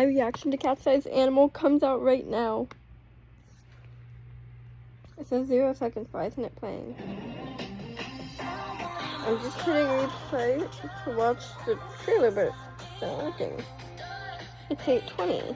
My reaction to Katseye's animal comes out right now. It says 0 seconds. Why isn't it playing? I'm just hitting replay to watch the trailer, but it's not working. It's 8:20.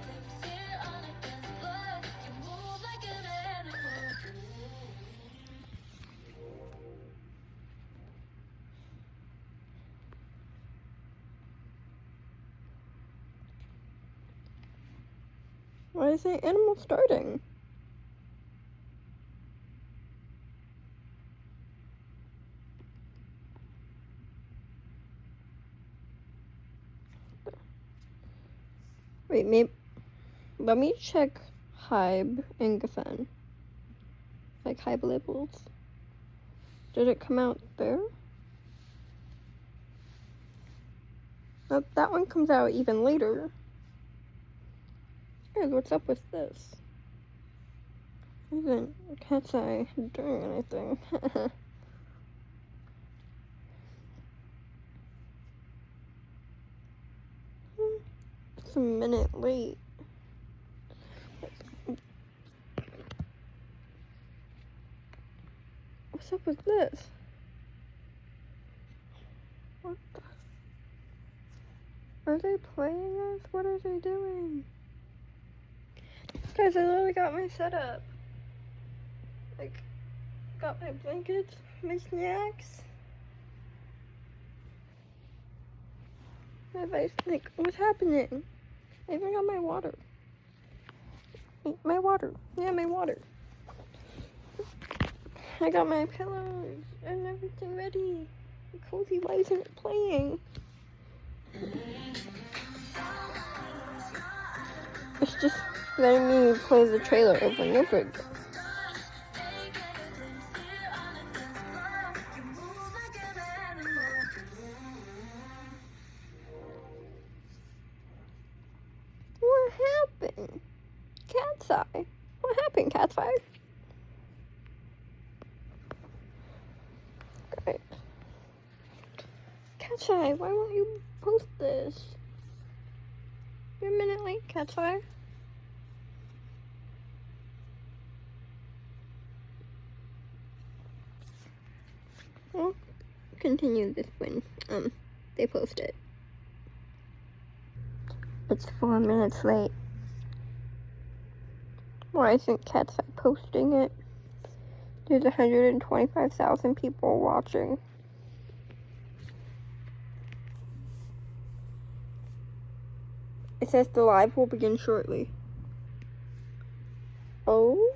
Why is the animal starting? Wait, maybe. Let me check Hybe and Geffen. Like Hybe labels. Did it come out there? Nope, that one comes out even later. Guys, what's up with this? Isn't Katseye doing anything? It's a minute late. What's up with this? What the? Are they playing us? What are they doing? Guys, I literally got my setup. Like, got my blankets, my snacks. My advice, like, what's happening? I even got my water. My water. Yeah, my water. I got my pillows and everything ready. Cozy, why isn't it playing? It's just letting me play the trailer over and over again. What happened? Katseye? What happened, Katseye? Great. Katseye, why won't you post this? You're a minute late, Katseye. We'll continue this when they post it. It's 4 minutes late. Why isn't Katseye posting it? There's 125,000 people watching. It says the live will begin shortly. Oh?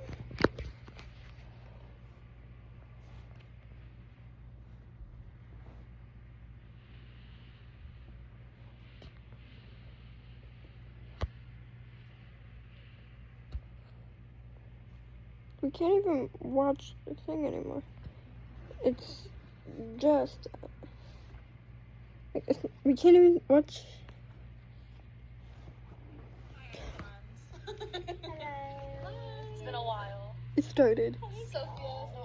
We can't even watch the thing anymore. It's just like we can't even watch. Hi, Hello. It's been a while. It started. Sophia is not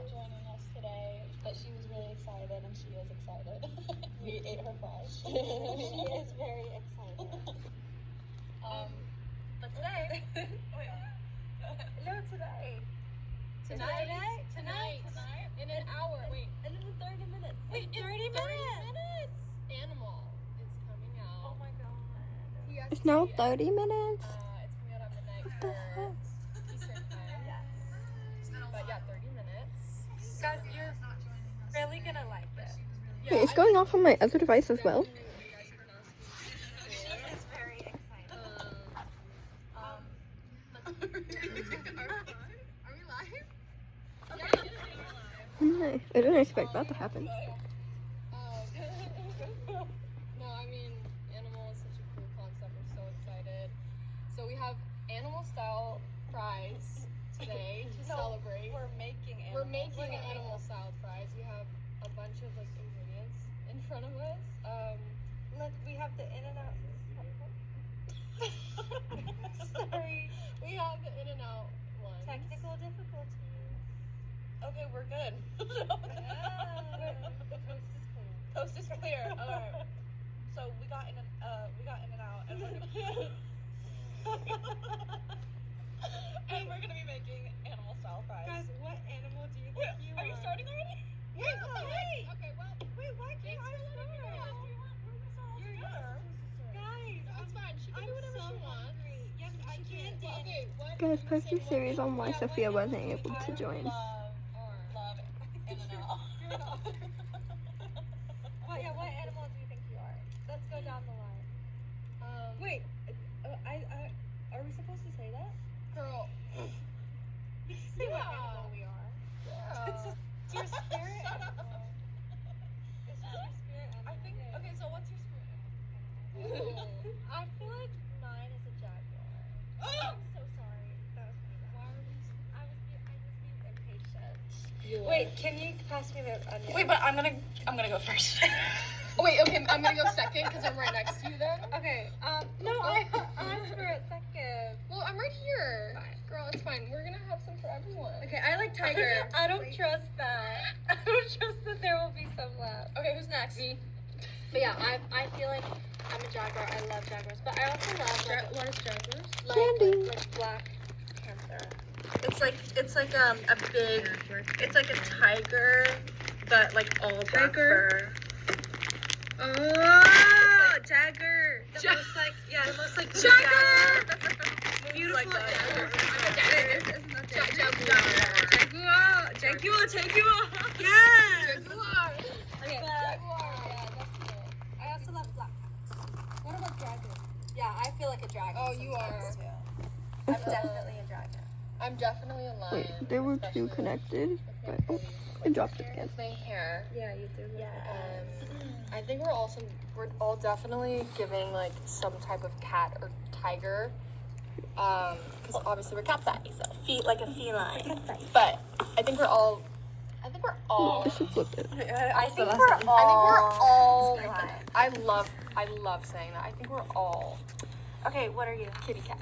joining us today, but she was really excited, and she is excited. We ate her fries. She is very excited. But today, Tonight, in an hour, and in 30 minutes. Wait, 30 minutes? Animal is coming out. Oh my god. It's now 30 minutes? It's coming out at midnight for Eastern time. Yes. But yeah, 30 minutes. Guys, you're really gonna like it. Wait, it's going off on my other device as well? It's very exciting. Are we live? I didn't expect that to happen. No, I mean, animal is such a cool concept. We're so excited. So we have animal style fries today to celebrate. We're making animal style fries. We have a bunch of like ingredients in front of us. Look, we have the In-N-Out. Sorry, we have the In-N-Out one. Technical difficulties. Okay, we're good. Coast is clear. Alright. So we got In-N-Out and And we're gonna be making animal style fries. Guys, what animal do you think you are? Are you starting already? Wait, what the heck? Okay, well, Wait, why can't I start? You're here. Guys, it's fine. She can do whatever she wants. Yes, I can, Well, okay, what? Guys, post your series on why Sophia wasn't able to join. Love and an L. What animal do you think you are? Let's go down the line. Wait, are we supposed to say that? Girl. We can say what animal we are. It's your spirit animal. It's just your spirit animal. I think, okay, so what's your spirit animal? I feel like mine is a jaguar. I'm so sorry. That was me. Why were you so... I was being impatient. Wait, can you pass me the onion? Wait, but I'm gonna go first. Wait, okay, I'm gonna go second because I'm right next to you then. Okay, no, I asked for a second. Well, I'm right here. Fine. Girl, it's fine. We're gonna have some for everyone. Okay, I like tiger. I don't trust that. I don't trust that there will be some left. Okay, who's next? Me. But yeah, I feel like I'm a jaguar. I love jaguars, but I also love What is jaguars? Candy. like Black Panther. It's like a big. It's like a tiger, but like all black fur. Oh, jagger. The most like Jagger. Beautiful. Jaguar. Yes. Jaguar. Okay, Jaguar. yeah, that's cool. I also love black cats. What about dragons? Yeah, I feel like a dragon. Oh, you are. sometimes, too. I'm definitely a dragon. I'm definitely a lion. Wait, there were two connected, but oh, I dropped it again. With my hair. Yeah, you do. Yeah. I think we're all definitely giving like some type of cat or tiger. Because obviously we're Katseye, so Feet like a feline. but I think we're all I should flip it. I think I think we're all Fine. I love saying that. I think we're all Okay, what are you? kitty cats.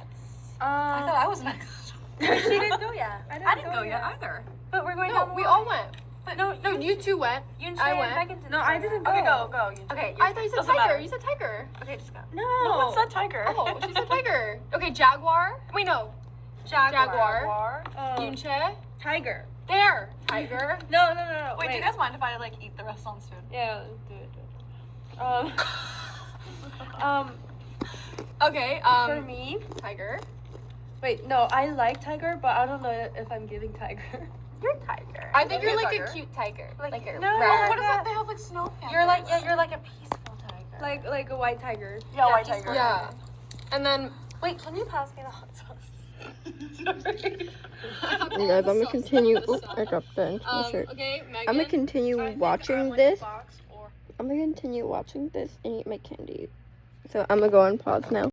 I thought I was next. She didn't go yet. I didn't go yet either. But we're going No, down the we line. all went. But No, you two went. You and I Shay and went. Megan didn't No, go I yet. didn't. Okay, go. You Okay, I thought you said Doesn't tiger. matter. You said tiger. Okay, just go. No. No, it said tiger. Oh, she said tiger. Okay, jaguar. Wait, no. Jaguar. Yunche. Tiger. There. Tiger. No. Wait, do you guys mind if I like eat the rest on soon? Yeah, do it. Okay. For me, Tiger. wait, no, I like tiger, but I don't know if I'm giving tiger. You're tiger. I think you're Maybe a like a tiger. cute tiger. Like a no, rat. What is that? They have like snow panthers. You're like a peaceful tiger. Like a white tiger. Yeah, white tiger. Yeah. And then Wait, can you pass me the hot sauce? You guys, I'm gonna continue. Oops, I dropped the into my shirt. okay, Megan. I'm gonna continue I think watching I'm like this. a fox or I'm gonna continue watching this and eat my candy. So I'm gonna go on pause now.